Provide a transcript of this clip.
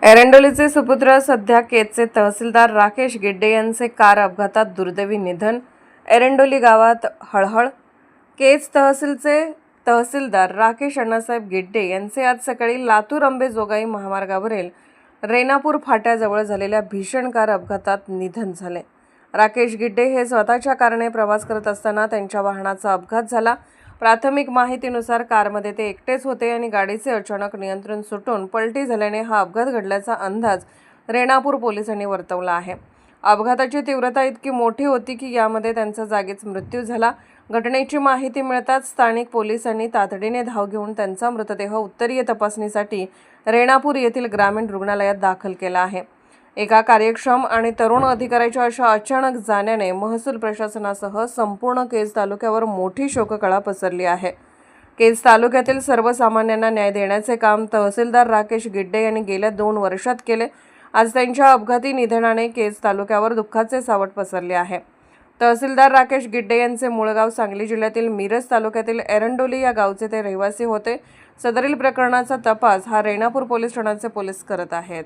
एरंडोलीचे सुपुत्र सध्या केजचे तहसीलदार राकेश गिड्डे यांचे कार अपघातात दुर्दैवी निधन। एरंडोली गावात हळहळ। केज तहसीलचे तहसीलदार राकेश अण्णासाहेब गिड्डे यांचे आज सकाळी लातूर अंबेजोगाई महामार्गावरील रेणापूर फाट्याजवळ झालेल्या भीषण कार अपघातात निधन झाले। राकेश गिड्डे हे स्वतःच्या कारने प्रवास करत असताना त्यांच्या वाहनाचा अपघात झाला। प्राथमिक माहितीनुसार कारमध्ये ते एकटेच होते आणि गाडीचे अचानक नियंत्रण सुटून पलटी झाल्याने हा अपघात घडल्याचा अंदाज रेणापूर पोलिसांनी वर्तवला आहे। अपघाताची तीव्रता इतकी मोठी होती की यामध्ये त्यांचा जागीच मृत्यू झाला। घटनेची माहिती मिळताच स्थानिक पोलिसांनी तातडीने धाव घेऊन त्यांचा मृतदेह उत्तरीय तपासणीसाठी रेणापूर येथील ग्रामीण रुग्णालयात दाखल केला आहे। एका कार्यक्षम आणि तरुण अधिकाऱ्याच्या अशा अचानक जाण्याने महसूल प्रशासनासह संपूर्ण केज तालुक्यावर मोठी शोककळा पसरली आहे। केज तालुक्यातील सर्वसामान्यांना न्याय देण्याचे काम तहसीलदार राकेश गिड्डे यांनी गेल्या 2 वर्षात केले। आज त्यांच्या अपघाती निधनाने केज तालुक्यावर दुःखाचे सावट पसरले आहे। तहसीलदार राकेश गिड्डे यांचे मूळ गाव सांगली जिल्ह्यातील मिरज तालुक्यातील एरंडोली या गावचे ते रहिवासी होते। सदरील प्रकरणाचा तपास हा रेणापूर पोलीस ठाण्याचे पोलीस करत आहेत।